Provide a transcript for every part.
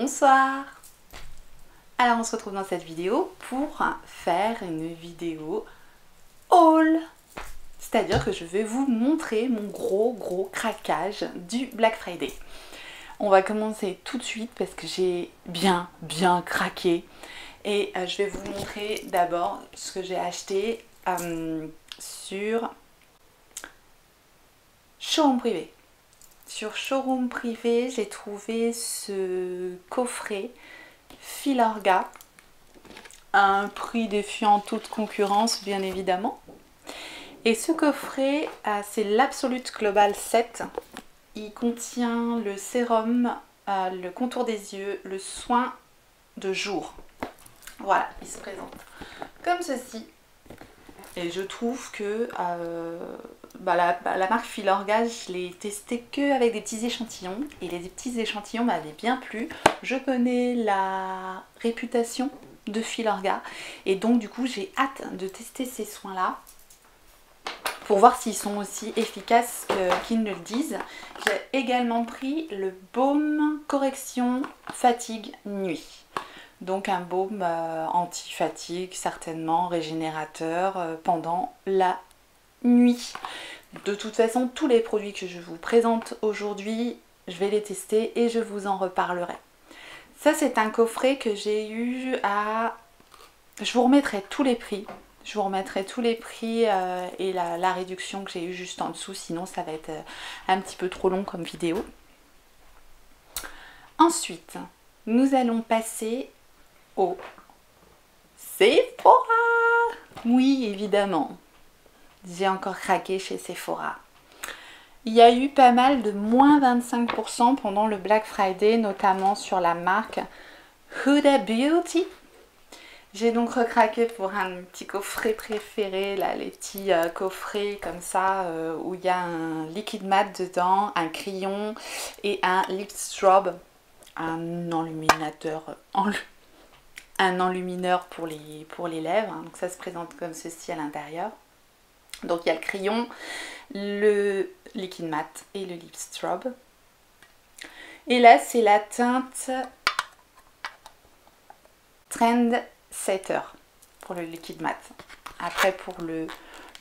Bonsoir. Alors on se retrouve dans cette vidéo pour faire une vidéo haul. C'est-à-dire que je vais vous montrer mon gros craquage du Black Friday. On va commencer tout de suite parce que j'ai bien craqué. Et je vais vous montrer d'abord ce que j'ai acheté sur Showroom Privé. Sur Showroom Privé, j'ai trouvé ce coffret Filorga à un prix défiant toute concurrence, bien évidemment. Et ce coffret, c'est l'Absolute Global 7. Il contient le sérum, le contour des yeux, le soin de jour. Voilà, il se présente comme ceci. Et je trouve que la marque Filorga, je l'ai testé que avec des petits échantillons. Et les petits échantillons m'avaient bien plu. Je connais la réputation de Filorga. Et donc du coup, j'ai hâte de tester ces soins-là. Pour voir s'ils sont aussi efficaces qu'ils ne le disent. J'ai également pris le baume correction fatigue nuit. Donc un baume anti-fatigue, certainement régénérateur pendant la nuit. De toute façon, tous les produits que je vous présente aujourd'hui, je vais les tester et je vous en reparlerai. Ça, c'est un coffret que j'ai eu à... Je vous remettrai tous les prix. Je vous remettrai tous les prix et la réduction que j'ai eue juste en dessous. Sinon, ça va être un petit peu trop long comme vidéo. Ensuite, nous allons passer au Sephora. Oui, évidemment. J'ai encore craqué chez Sephora. Il y a eu pas mal de moins 25% pendant le Black Friday, notamment sur la marque Huda Beauty. J'ai donc recraqué pour un petit coffret préféré, là, les petits coffrets comme ça, où il y a un liquide mat dedans, un crayon et un lip strobe, un enlumineur pour les lèvres. Donc ça se présente comme ceci à l'intérieur. Donc il y a le crayon, le liquide mat et le lip strobe. Et là c'est la teinte Trendsetter pour le liquide mat. Après pour le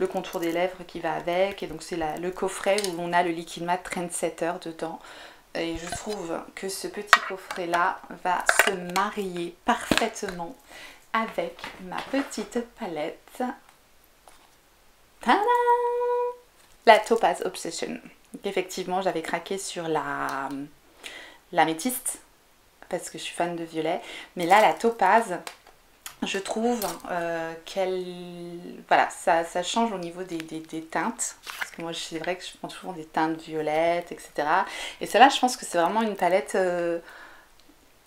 contour des lèvres qui va avec. Et donc c'est le coffret où on a le liquide mat Trendsetter dedans. Et je trouve que ce petit coffret là va se marier parfaitement avec ma petite palette. Tada! La Topaz Obsession. Donc effectivement, j'avais craqué sur la métiste parce que je suis fan de violet. Mais là, la Topaz, je trouve qu'elle... Voilà, ça change au niveau des teintes. Parce que moi, c'est vrai que je prends toujours des teintes violettes, etc. Et celle-là, je pense que c'est vraiment une palette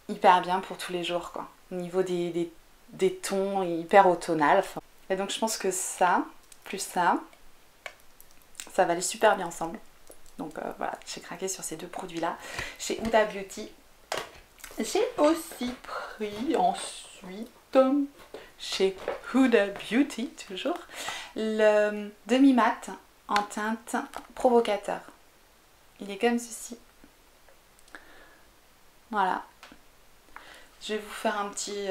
hyper bien pour tous les jours, quoi. Au niveau des tons hyper automnales. Et donc, je pense que ça... plus ça va aller super bien ensemble. Donc voilà, j'ai craqué sur ces deux produits là chez Huda Beauty. J'ai aussi pris ensuite chez Huda Beauty toujours le demi-mat en teinte provocateur. Il est comme ceci. Voilà, je vais vous faire un petit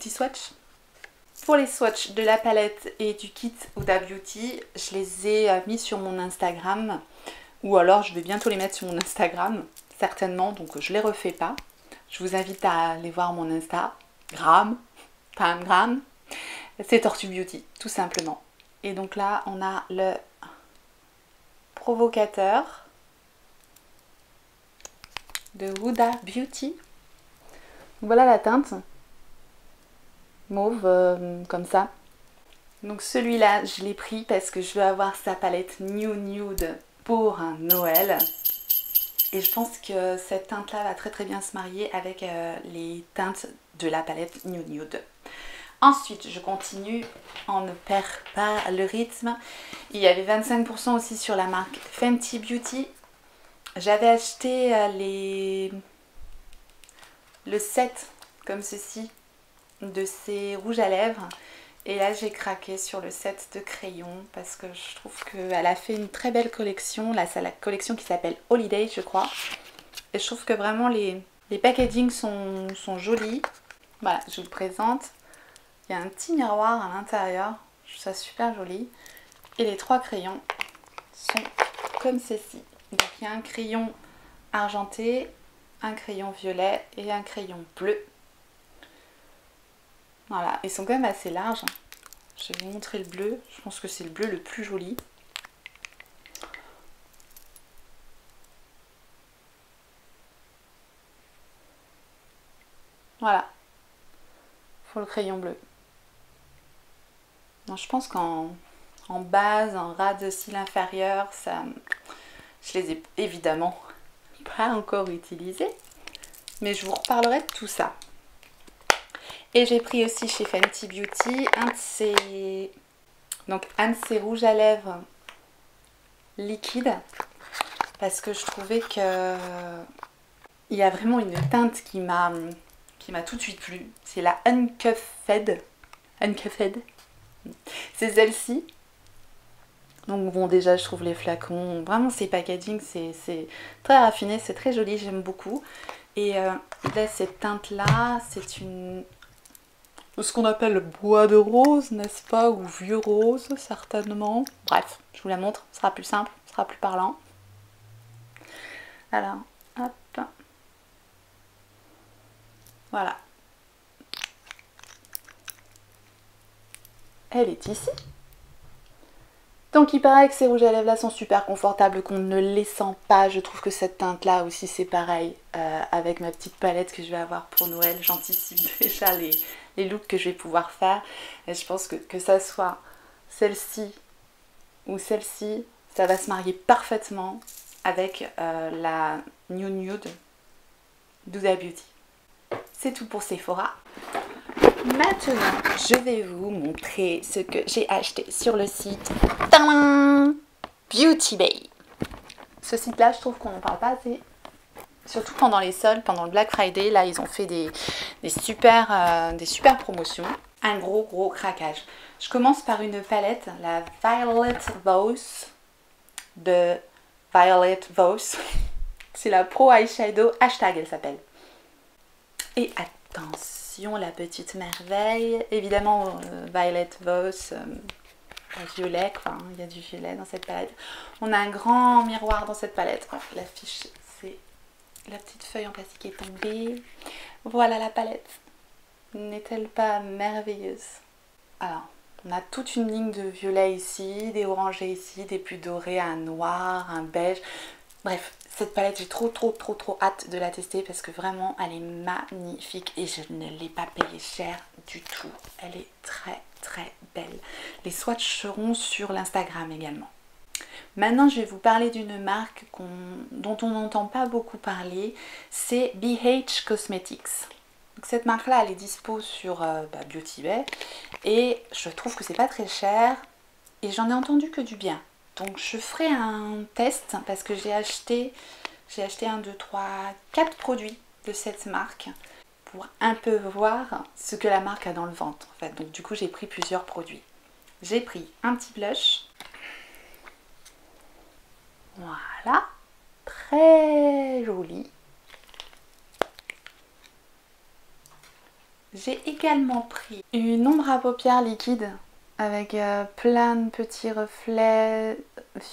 swatch. Pour les swatchs de la palette et du kit Huda Beauty, je les ai mis sur mon Instagram. Ou alors je vais bientôt les mettre sur mon Instagram, certainement, donc je les refais pas. Je vous invite à aller voir mon Instagram. C'est Tortue Beauty, tout simplement. Et donc là, on a le provocateur de Huda Beauty. Voilà la teinte. Mauve comme ça. Donc celui-là je l'ai pris parce que je veux avoir sa palette Nude pour un Noël et je pense que cette teinte là va très bien se marier avec les teintes de la palette Nude. Ensuite je continue, on ne perd pas le rythme. Il y avait 25% aussi sur la marque Fenty Beauty. J'avais acheté le set comme ceci de ces rouges à lèvres et là j'ai craqué sur le set de crayons parce que je trouve qu'elle a fait une très belle collection. Là c'est la collection qui s'appelle Holiday je crois et je trouve que vraiment les Les packagings sont jolis. Voilà, je vous le présente. Il y a un petit miroir à l'intérieur. Je trouve ça super joli. Et les 3 crayons sont comme ceci. Donc il y a un crayon argenté, un crayon violet et un crayon bleu. Voilà, ils sont quand même assez larges. Je vais vous montrer le bleu. Je pense que c'est le bleu le plus joli. Voilà, faut le crayon bleu. Donc, je pense qu'en base, en ras de cils inférieur, ça, je les ai évidemment pas encore utilisés. Mais je vous reparlerai de tout ça. Et j'ai pris aussi chez Fenty Beauty un de ces rouges à lèvres liquides. Parce que je trouvais que il y a vraiment une teinte qui m'a tout de suite plu. C'est la Uncuffed. C'est celle-ci. Donc bon, déjà je trouve les flacons, vraiment ces packaging, c'est très raffiné, c'est très joli, j'aime beaucoup. Et là, cette teinte-là, c'est ce qu'on appelle le bois de rose, n'est-ce pas? Ou vieux rose, certainement. Bref, je vous la montre, ce sera plus simple, ce sera plus parlant. Alors, hop. Voilà. Elle est ici. Donc il paraît que ces rouges à lèvres là sont super confortables, qu'on ne les sent pas. Je trouve que cette teinte là aussi c'est pareil avec ma petite palette que je vais avoir pour Noël. J'anticipe déjà les looks que je vais pouvoir faire. Et je pense que ça soit celle-ci ou celle-ci, ça va se marier parfaitement avec la New Nude d'Huda Beauty. C'est tout pour Sephora. Maintenant, je vais vous montrer ce que j'ai acheté sur le site Beauty Bay. Ce site-là, je trouve qu'on n'en parle pas assez. Surtout pendant les soldes, pendant le Black Friday. Là, ils ont fait des super promotions. Un gros craquage. Je commence par une palette, la Violet Voice de Violet Voice. C'est la Pro Eyeshadow hashtag, elle s'appelle. Et attention, la petite merveille. Évidemment, Violet Voice, violet, quoi. Il y a du violet dans cette palette. On a un grand miroir dans cette palette. Oh, l'affiche, c'est la petite feuille en plastique qui est tombée. Voilà la palette. N'est-elle pas merveilleuse? Alors, on a toute une ligne de violet ici, des orangés ici, des plus dorés, un noir, un beige. Bref, cette palette, j'ai trop hâte de la tester parce que vraiment, elle est magnifique et je ne l'ai pas payée cher du tout. Elle est très belle. Les swatchs seront sur l'Instagram également. Maintenant, je vais vous parler d'une marque dont on n'entend pas beaucoup parler. C'est BH Cosmetics. Donc, cette marque-là, elle est dispo sur Beauty Bay et je trouve que c'est pas très cher et j'en ai entendu que du bien. Donc je ferai un test parce que j'ai acheté 1, 2, 3, 4 produits de cette marque pour un peu voir ce que la marque a dans le ventre en fait. Donc du coup j'ai pris plusieurs produits. J'ai pris un petit blush. Voilà. Très joli. J'ai également pris une ombre à paupières liquide avec plein de petits reflets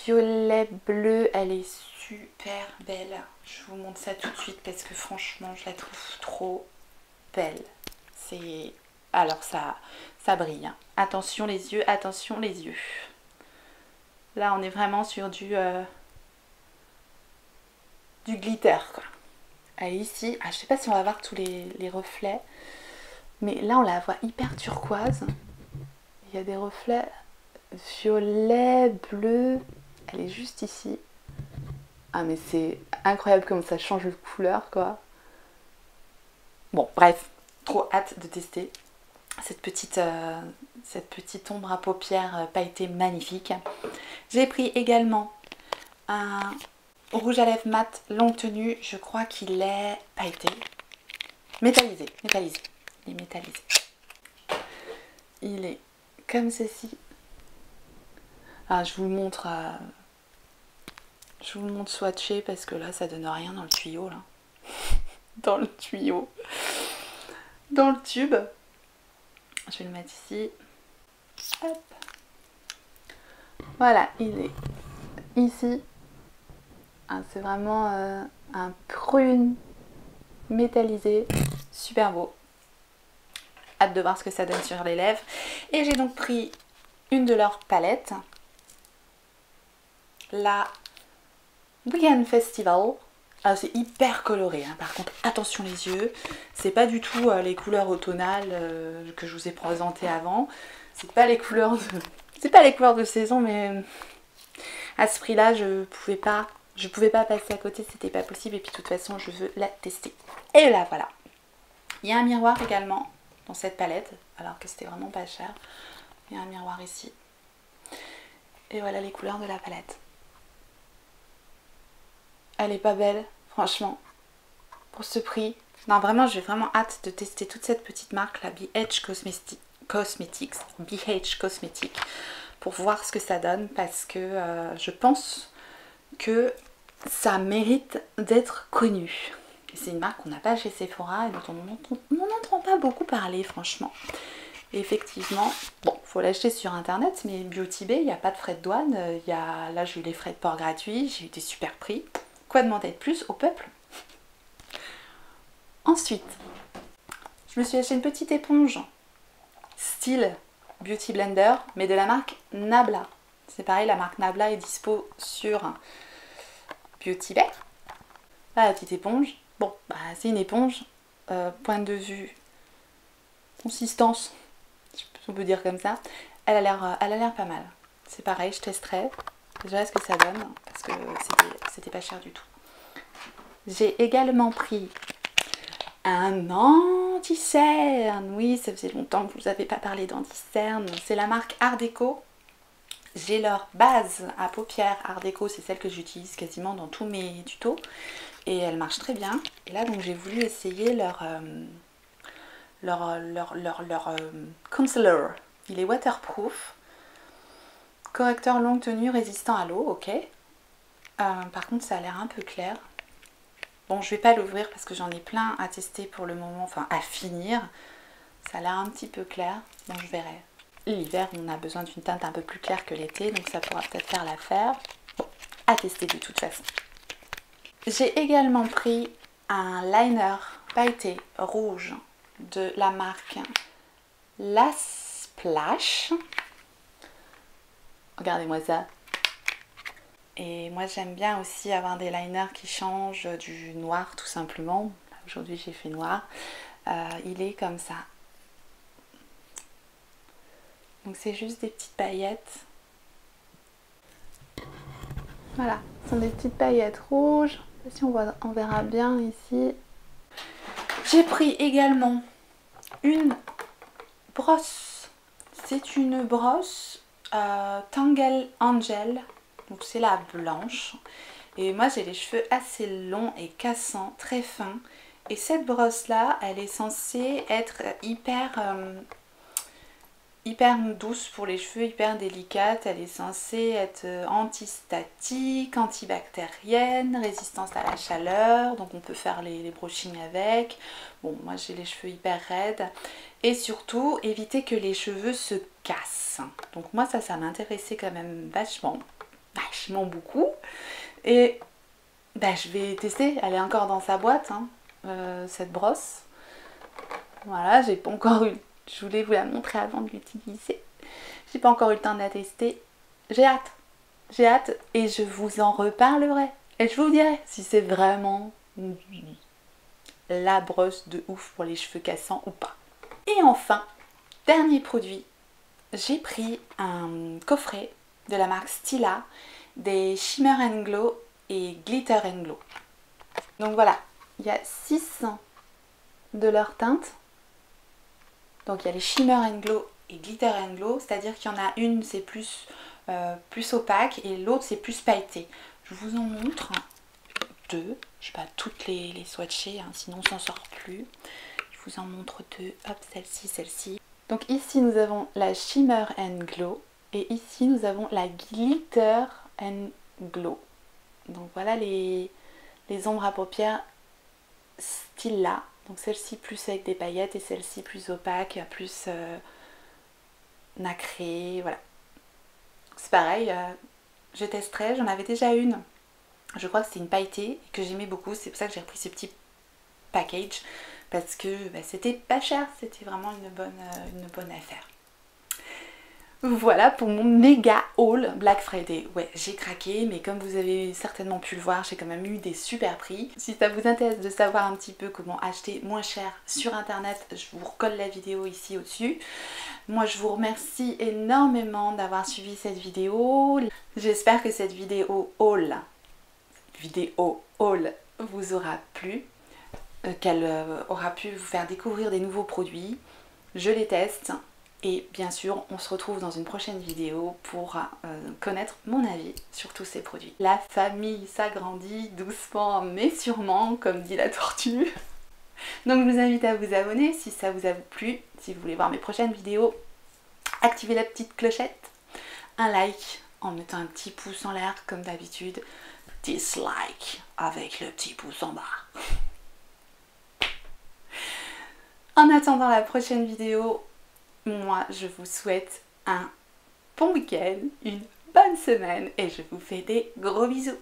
violet, bleu. Elle est super belle. Je vous montre ça tout de suite parce que franchement, je la trouve trop belle. Alors ça brille. Hein. Attention les yeux, attention les yeux. Là, on est vraiment sur du glitter, quoi. Elle est ici. Ah, je sais pas si on va voir tous les reflets. Mais là, on la voit hyper turquoise. Il y a des reflets violet, bleu. Elle est juste ici. Ah mais c'est incroyable comme ça change de couleur quoi. Bon bref, trop hâte de tester cette petite ombre à paupières pailletée magnifique. J'ai pris également un rouge à lèvres mat longue tenue. Je crois qu'il est pailleté. Métallisé. Il est métallisé. Il est comme ceci. Ah, je vous le montre swatché parce que là ça donne rien dans le tuyau là. dans le tuyau, dans le tube. Je vais le mettre ici. Hop. Voilà, il est ici. Ah, c'est vraiment un prune métallisé, super beau. Hâte de voir ce que ça donne sur les lèvres. Et j'ai donc pris une de leurs palettes, la Weekend Festival. Alors c'est hyper coloré, hein. Par contre attention les yeux, c'est pas du tout les couleurs automnales que je vous ai présentées avant. C'est pas les couleurs de saison, mais à ce prix là je pouvais pas passer à côté, c'était pas possible. Et puis de toute façon je veux la tester. Et là voilà, il y a un miroir également dans cette palette, alors que c'était vraiment pas cher. Il y a un miroir ici. Et voilà les couleurs de la palette. Elle est pas belle, franchement, pour ce prix. Non, vraiment, j'ai vraiment hâte de tester toute cette petite marque, la BH Cosmetics, pour voir ce que ça donne, parce que je pense que ça mérite d'être connu. C'est une marque qu'on n'a pas chez Sephora et dont on n'entend pas beaucoup parler, franchement. Et effectivement, bon, faut l'acheter sur internet, mais Beauty Bay, il n'y a pas de frais de douane. Là, j'ai eu les frais de port gratuits, j'ai eu des super prix. Quoi demander de plus au peuple? Ensuite, je me suis acheté une petite éponge style Beauty Blender, mais de la marque Nabla. C'est pareil, la marque Nabla est dispo sur Beauty Bay. Voilà la petite éponge. Bon, bah, c'est une éponge. Point de vue consistance, on peut dire comme ça. Elle a l'air pas mal. C'est pareil, je testerai. Je verrai ce que ça donne, parce que c'était pas cher du tout. J'ai également pris un anti-cerne. Oui, ça faisait longtemps que je vous avais pas parlé d'anti-cerne. C'est la marque Art Deco. J'ai leur base à paupières Art Deco, c'est celle que j'utilise quasiment dans tous mes tutos. Et elle marche très bien. Et là, donc, j'ai voulu essayer leur concealer. Il est waterproof. Correcteur longue tenue résistant à l'eau, ok. Par contre, ça a l'air un peu clair. Bon, je vais pas l'ouvrir parce que j'en ai plein à tester pour le moment, enfin à finir. Ça a l'air un petit peu clair, donc je verrai. L'hiver, on a besoin d'une teinte un peu plus claire que l'été, donc ça pourra peut-être faire l'affaire. Bon, à tester de toute façon. J'ai également pris un liner pailleté rouge de la marque La Splash. Regardez-moi ça. Et moi j'aime bien aussi avoir des liners qui changent du noir tout simplement. Aujourd'hui j'ai fait noir. Il est comme ça. Donc c'est juste des petites paillettes. Voilà, ce sont des petites paillettes rouges. Je sais pas si on verra bien ici. J'ai pris également une brosse. C'est une brosse Tangle Angel. Donc c'est la blanche. Et moi j'ai les cheveux assez longs et cassants, très fins. Et cette brosse là, elle est censée être hyper douce pour les cheveux, hyper délicate. Elle est censée être antistatique, antibactérienne, résistance à la chaleur. Donc on peut faire les brushings avec. Bon, moi j'ai les cheveux hyper raides. Et surtout, éviter que les cheveux se cassent. Donc moi ça m'intéressait quand même vachement beaucoup. Et bah, je vais tester. Elle est encore dans sa boîte, hein, cette brosse. Voilà, j'ai pas encore eu... Je voulais vous la montrer avant de l'utiliser. J'ai pas encore eu le temps de la tester. J'ai hâte. J'ai hâte et je vous en reparlerai. Et je vous dirai si c'est vraiment la brosse de ouf pour les cheveux cassants ou pas. Et enfin, dernier produit. J'ai pris un coffret de la marque Stila des Shimmer and Glow et Glitter and Glow. Donc voilà, il y a 6 de leurs teintes. Donc il y a les Shimmer and Glow et Glitter and Glow, c'est-à-dire qu'il y en a une c'est plus opaque et l'autre c'est plus pailleté. Je vous en montre deux, je vais pas toutes les swatcher, hein, sinon on s'en sort plus. Je vous en montre deux, hop, celle-ci. Donc ici nous avons la Shimmer and Glow et ici nous avons la Glitter and Glow. Donc voilà les ombres à paupières style-là. Donc celle-ci plus avec des paillettes et celle-ci plus opaque, plus nacrée, voilà. C'est pareil, je testerai, j'en avais déjà une. Je crois que c'était une pailletée que j'aimais beaucoup, c'est pour ça que j'ai repris ce petit package parce que c'était pas cher, c'était vraiment une bonne affaire. Voilà pour mon méga haul Black Friday. Ouais, j'ai craqué, mais comme vous avez certainement pu le voir, j'ai quand même eu des super prix. Si ça vous intéresse de savoir un petit peu comment acheter moins cher sur internet, je vous recolle la vidéo ici au-dessus. Moi, je vous remercie énormément d'avoir suivi cette vidéo. J'espère que cette vidéo haul vous aura plu, qu'elle aura pu vous faire découvrir des nouveaux produits. Je les teste. Et bien sûr, on se retrouve dans une prochaine vidéo pour connaître mon avis sur tous ces produits. La famille s'agrandit doucement mais sûrement, comme dit la tortue. Donc je vous invite à vous abonner si ça vous a plu. Si vous voulez voir mes prochaines vidéos, activez la petite clochette, un like en mettant un petit pouce en l'air comme d'habitude, dislike avec le petit pouce en bas. En attendant la prochaine vidéo, moi, je vous souhaite un bon week-end, une bonne semaine et je vous fais des gros bisous.